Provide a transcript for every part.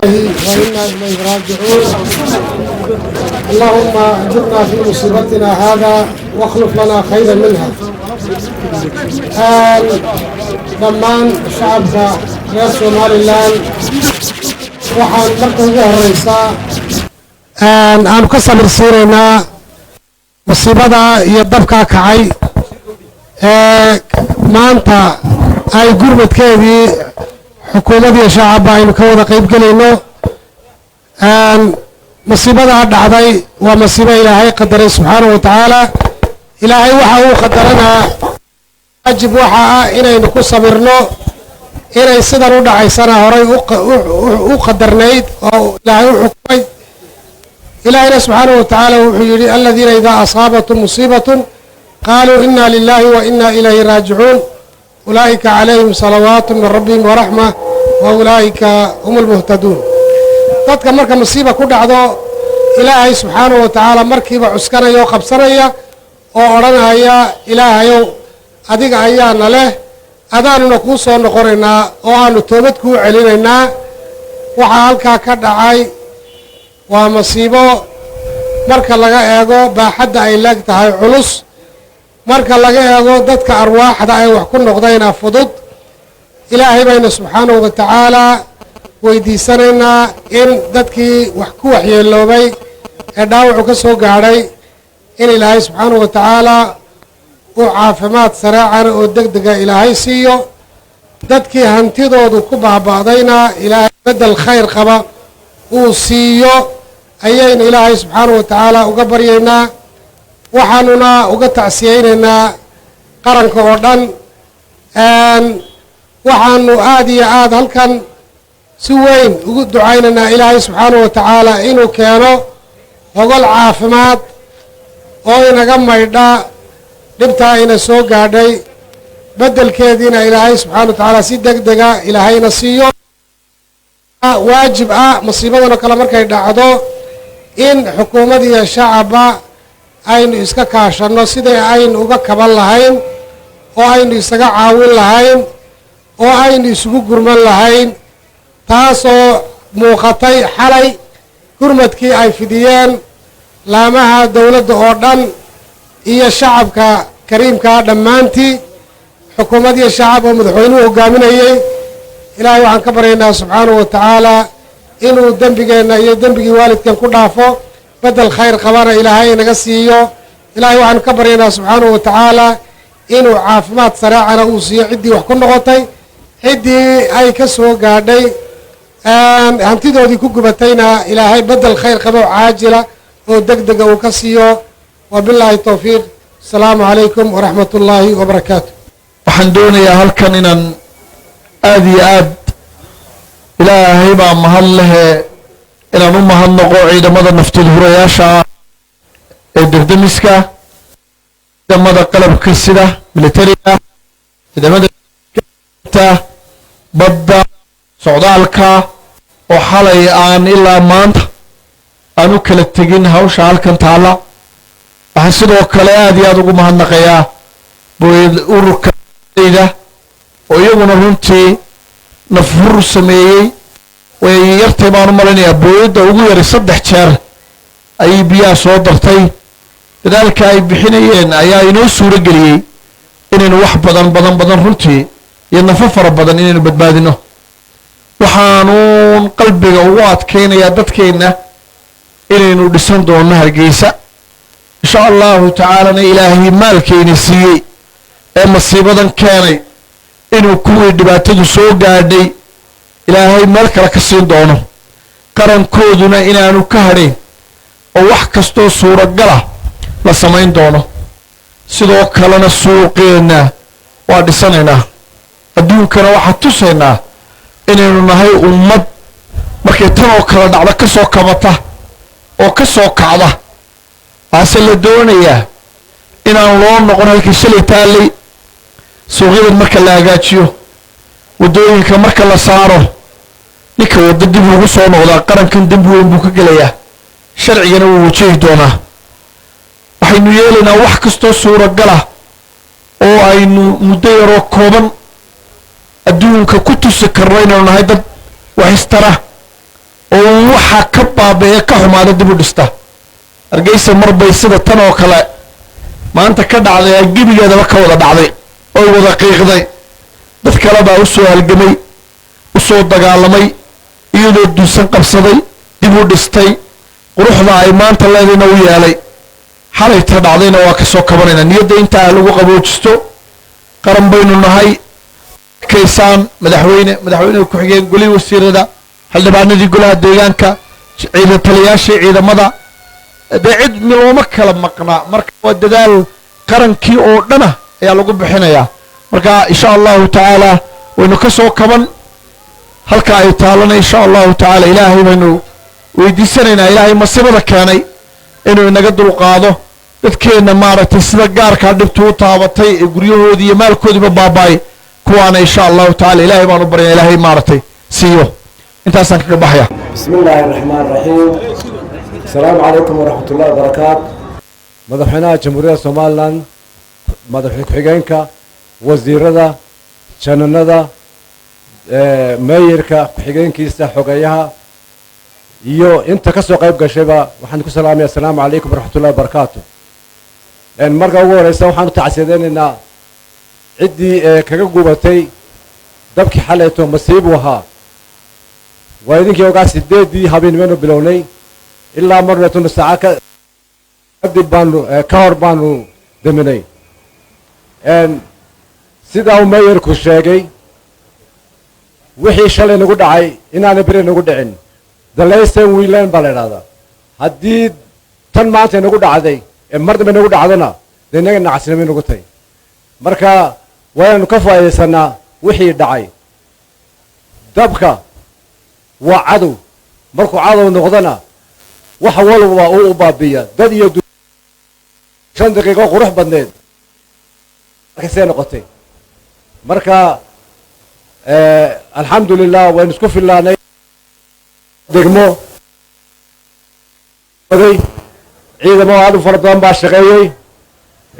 وإنا إليه راجعون. اللهم أجرنا في مصيبتنا هذا واخلف لنا خيرا منها. dhammaan shacabka reer Somaliland waxaan marka ugu horeysaa aan ka samirsiinaynaa musiibada iyo dabka kacay maanta ay gurmadkeedii xukuumadda shacabka aynu ka wada qayb galayno. musiibada dhacday waa musiibo ilaahay qadaray subxaanahu wa tacaala. ilaahay waxa uu qadaranaa waajib waxa ah inaynu ku sabirno inay sidan u dhacaysana horay u qadarnayd oo ilaahay u xukumay. ilaahayna subxaanahu wa tacaala wuxuu yidhi aladiina idaa asaabatum musiibatun qaaluu inna lilahi wa inna ilayhi raajicuun ulaa'ika calayhim salawaatu min rabbihim waraxma wa ulaa'ika hum lmuhtaduun. dadka marka musiiba ku dhacdo ilaahay subxaanahu wa tacaala markiiba cuskanaya oo qabsanaya oo odhanaya ilaahayow adiga ayaana leh adaanuna kuu soo noqonaynaa oo aanu toobad kuu celinaynaa. waxaa halkaa ka dhacay waa masiibo marka laga eego baaxadda ay leeg tahay culus, marka laga eego dadka arwaaxda ay wax ku noqdayna fudud. ilaahay bayna subxaanahu wa tacaalaa weydiisanaynaa in dadkii wax ku waxyeeloobay ee dhaawacu ka soo gaadhay in ilaahay subxaanahu wa tacaalaa uu caafimaad sareecana oo degdega ilaahay siiyo. dadkii hantidoodu ku baaba'dayna ilaahay bedel khayr qaba uu siiyo ayaynu ilaahay subxaanahu wa tacaala uga baryaynaa. waxaanuna uga tacsiyaynaynaa qaranka oo dhan. waxaanu aada iyo aada halkan si weyn ugu ducaynaynaa ilaahay subxaanahu wa tacaala inuu keeno hogol caafimaad oo inaga maydha dhibtaa ina soo gaadhay, beddelkeediina ilaahay subxaana wa tacaala si deg dega ilaahayna siiyo. waajib ah musiibadanoo kale markay dhacdo in xukuumad iyo shacabba aynu iska kaashanno sidai aynu uga kaban lahayn oo aynu isaga caawin lahayn oo aynu isugu gurman lahayn. taasoo muuqatay xalay gurmadkii ay fidiyeen laamaha dowladda oo dhan iyo shacabka kariimkaa dhammaantii, xukuumad iyo shacab oo madaxweynuhu hogaaminayey. ilaahay waxaan ka baryaynaa subxaanahu wa tacaalaa inuu dembigeenna iyo dembigii waalidkan ku dhaafo, bedel khayr qabana ilaahay inaga siiyo. ilaahay waxaanu ka baryaynaa subxaanahu wa tacaalaa inuu caafimaad sareecana uu siiyo ciddii wax ku noqotay, ciddii ay ka soo gaadhay hantidoodii ku gubatayna ilaahay bedel khayr qaba oo caajila oo deg dega uu ka siiyo. wabilaahi towfiiq. asalaamu calaykum waraxmat ullaahi wabarakaatu. waxaan doonayaa halkan inaan aada iyo aad ilaahay baa mahad lehe inaan u mahadnaqo ciidamada naftood hurayaasha ee degdemiska, ciidamada qalabka sida militariga, ciidamada badda, socdaalka oo xalay aan ilaa maanta aan u kala tegin hawsha halkan taalla. waxaan sidoo kale aada iyo aada ugu mahadnaqayaa ururka da oo iyaguna runtii nafhur sameeyey. way yartay baan u malaynayaa booyadda ugu yari 3 jeer ayay biyaha soo dartay. dadaalka ay bixinayeen ayaa inoo suuro geliyey inaynu wax badan runtii iyo nafo fara badan inaynu badbaadino. waxaanuun qalbiga ugu adkaynayaa dadkeenna inaynu dhisan doonno Hargeysa insha allahu tacaalana ilaahay maalkayna siiyey ee masiibadan keenay inuu kuwii dhibaatadu soo gaadhay ilaahay meel kale ka siin doono, qarankooduna inaanu ka hadhayn oo wax kastoo suuragala la samayn doono. sidoo kalena suuqeenna waa dhisanaynaa, adduunkana waxaa tusaynaa inaynu nahay ummad markay tan oo kala dhacda ka soo kabata oo ka soo kacda. waase la doonayaa inaan loo noqon halkii shalay taallay. suuqyadan marka la hagaajiyo, waddooyinka marka la saaro, ninka waddo dib ugu soo noqdaa qarankan dembi weyn buu ka gelayaa, sharcigana wuu wajahi doonaa. waxaynu yeelaynaa wax kastoo suuragala oo aynu muddo yaroo kooban adduunka ku tusi karno inaynu nahay dad wax istara waxa ka baabeeya ka xumaada dib u dhista hargeysa marbay sida tan oo kale maanta ka dhacday gebigeedaba ka wada dhacday oo wada qiiqday dad kale baa u soo halgamay u soo dagaalamay iyadoo duusan qabsaday dib u dhistay quruxda ay maanta leedayna u yeelay xalayta dhacdayna waa ka soo kabanayna niyadda intaa lagu qaboojisto qaran baynu nahay kaysaan madaxweyne ku xigeen goli wasiirada xildhibaanadii golaha deegaanka ciidan taliyaashii ciidamada dee cid looma kala maqnaa marka waa dadaal qarankii oo dhana ayaa lagu bixinayaa marka insha allahu tacaala waynu ka soo kaban halka ay taalana insha allahu tacaala ilaahay baynu weydiisanaynaa ilaahay masiibada keenay inuu inaga dulqaado dadkeenna maaragtay sida gaarkaa dhibtu u taabatay ee guryahoodii iyo maalkoodiiba baaba'ay kuwaana insha allahu tacaala ilaahay baanu baryaa ilaahay maaragtay siiyo intaasaan kaga baxaya bismi illaahi raxmaan raxiim asalaamu calaykum waraxmat ullahi wabarakaatu madaxweynaha jamhuuriyadda somalilan madaxweyne ku-xigeenka wasiirada jananada meeyarka ku-xigeenkiisa xogeeyaha iyo inta ka soo qayb gashayba waxaan ku salaamaya assalaamu calaykum waraxmat ullahi wabarakaatu marka ugu horeysa waxaan u tacsiyadeynaynaa ciddii kaga gubatay dabkii xalayto masiibu ahaa waa idinkii ogaa 8 habeenimeynu bilownay ilaa marneetuna saaca kadib baanu ka hor baanu daminay sidaa uu meeyarku sheegay wixii shalay nagu dhacay inaanay beri nagu dhicin the lesson we learn baa la idhahdaa haddii tan maanta nagu dhacday mar dambe nagu dhacdona dee inaga nacasnimay nagu tahay marka waaynu ka faa'iidaysanaa wixii dhacay dabka waa cadow markuu cadow noqdona wax walba uu u baabiya dad iyo 5 daqiiqo qurux badneed markaasay noqotay marka alxamdulilah waynu isku fillaanay degmo ciidamo aad u fara badan baa shaqeeyey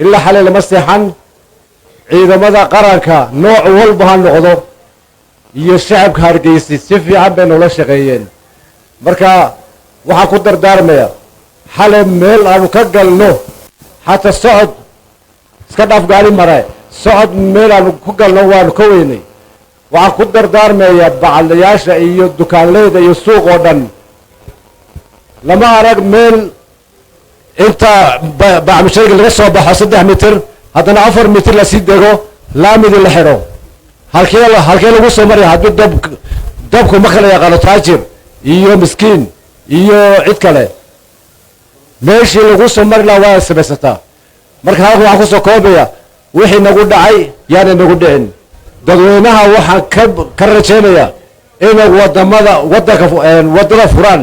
ilaa xalay lama seexan ciidamada qaranka nooc walba ha noqdo iyo shacabka hargeysa si fiican bay noola shaqeeyeen marka waxaan ku dardaarmaya xalay meel aanu ka galno xataa socod iska dhaaf gaari mare socod meel aanu ku galno waanu ka weynay waxaan ku dardaarmaya bacalayaasha iyo dukaanleyda iyo suuq oo dhan lama arag meel inta bacmishayga laga soo baxo 3 mitir haddana 4 mitir lasii dego laamidii la xidho halkee lagu soo maraya hadduu dabku ma kala yaqaano taajir iyo miskiin iyo cid kale meeshii lagu soo mari lahaa waa samaysataa marka halka waxaan kusoo koobaya wixii nagu dhacay yaana nagu dhicin dadweynaha waxaan ka rajaynaya inay waddada furaan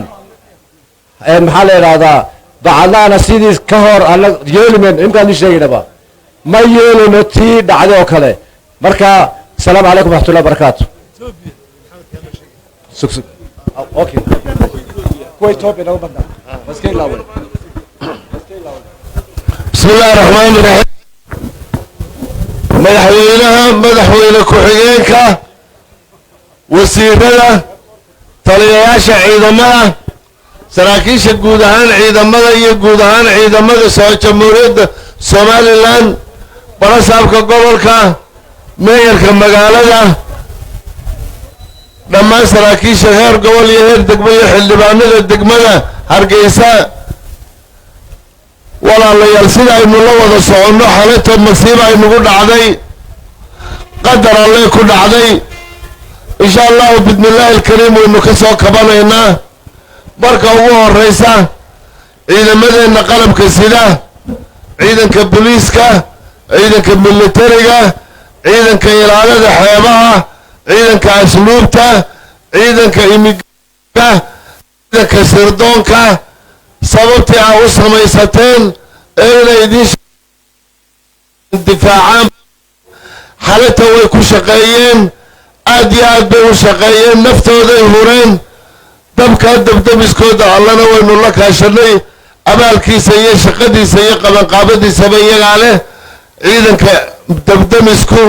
maxaa la idhahdaa bacadlaana sidii ka hor ana yeelimen intaan ii sheegaynaba ma yeelino tii dhacday oo kale marka asalaamu calaykum waraxmatullahi wabarakaatu bismi illaahi raxmaani raxiim madaxweyne ku-xigeenka wasiirada taliyayaasha ciidamada saraakiisha guud ahaan ciidamada iyo guud ahaan ciidamada jamhuuriyadda somalilan barasaabka gobolka meeyarka magaalada dhammaan saraakiisha heer gobol iyo heer degmo iyo xildhibaanada degmada hargeysa walaalayaal sida aynu la wada soconno xalayto masiiba aynugu dhacday qadar alle ku dhacday insha allahu bismillaahi alkariim waynu ka soo kabanaynaa marka ugu horeysa ciidamadeenna qalabka sida ciidanka booliiska ciidanka militariga ciidanka ilaalada xeebaha ciidanka asluubta ciidanka imiga ciidanka sirdoonka sababtii aa u samaysateen ee inay idin difaacaan xalata way ku shaqeeyeen aad iyo aad bay u shaqeeyeen naftooday hureen dabkaa dabdabiskooda allana waynu la kaashanay abaalkiisa iyo shaqadiisa iyo qabanqaabadiisaba iyagaa leh ciidanka dabdamisku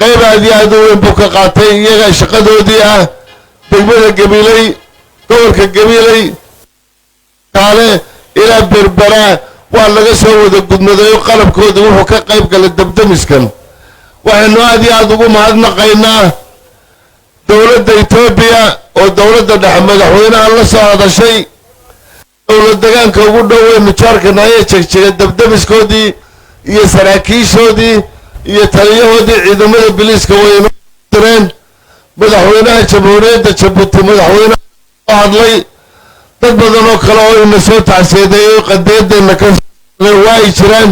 qayb aad iyo aad u weyn buu ka qaatay iyagaa shaqadoodii ah degmada gabiley gobolka gabiley kaale ilaa berbera waa laga soo wada gudmaday oo qalabkoodii wuxuu ka qayb galay dabdamiskan waxaynu aad iyo aad ugu mahadnaqaynaa dowladda etoobiya oo dowladda dhexe madaxweynaha la soo hadashay dowlad degaanka ugu dhoweynu jaarkana ayay jegjegay dabdamiskoodii iyo saraakiishoodii iyo taliyahoodii ciidamada biliiska waynu direen madaxweynaha jamhuuriyadda jabuuti madaxweynaha soo hadlay dad badan oo kale oo ina soo tacsiyadeeyay qadiyadeenna ka waa ay jiraan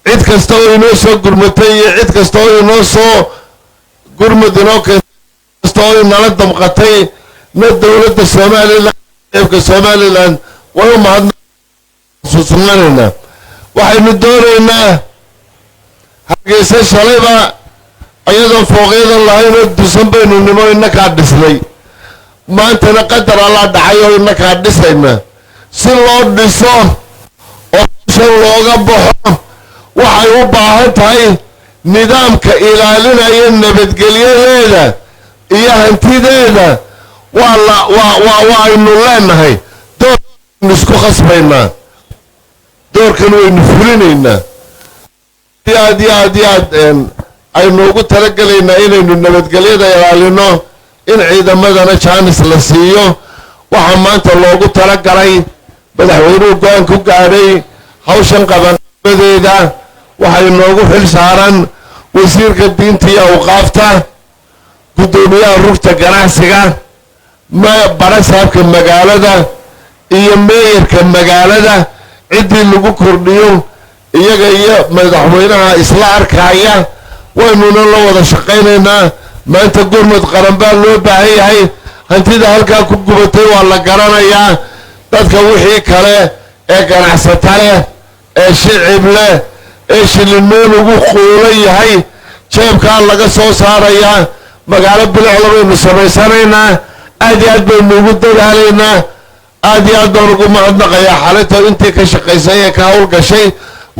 cid kasta oo inoo soo gurmatay iyo cid kasta oo inoo soo gurmad inoo keentay kasta oo inala damqatay na dowladda somalilan eebka somalilan way u mahadnaqaynaa waxaynu doonaynaa hargeysa shalayba ayadoon fooqyadan lahayn oo dusan baynu nimo innakaa dhisnay maantana qadar allaa dhacay oo innakaa dhisayna si loo dhiso oo shan looga baxo waxay u baahan tahay nidaamka ilaalinaya nabadgelyadeeda iyo hantideeda waa aynu leenahay doorkaynu isku khasbaynaa doorkan waynu fulinaynaa aad iyo aad iyo aad aynu ugu talagelaynaa inaynu nabadgelyada ilaalino in ciidamadana jaanis la siiyo waxaa maanta loogu talagalay madaxweynuhu go-aan ku gaadhay hawshan qabanqabadeeda waxay noogu xil saaran wasiirka diinta iyo awqaafta guddoomiyaha rugta ganacsiga barasaabka magaalada iyo meeyarka magaalada ciddii lagu kordhiyo iyaga iyo madaxweynaha isla arkaya waynuna la wada shaqaynaynaa maanta gurmud qaran baa loo baahan yahay hantida halkaa ku gubatay waa la garanayaa dadka wixii kale ee ganacsata leh ee shicib leh ee shilinmeel ugu quulan yahay jeebkaa laga soo saarayaa magaalo bilicda baynu samaysanaynaa aad iyo aad baynu ugu dadaalaynaa aad iyo aad baan ugu mahadnaqayaa xalinta intii ka shaqaysay ee ka howlgashay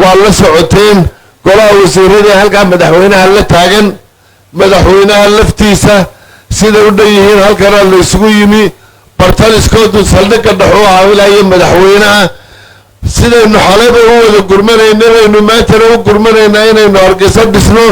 waa la socoteen golaha wasiirada halkaa madaxweynaha la taagan madaxweynaha laftiisa siday u dhan yihiin halkana la isugu yimi bartaliskoodu saldhigga dhexuu haawilayo madaxweynaha sidaynu xalayba u wada gurmanayna baynu maantana u gurmanaynaa inaynu hargeysa dhisno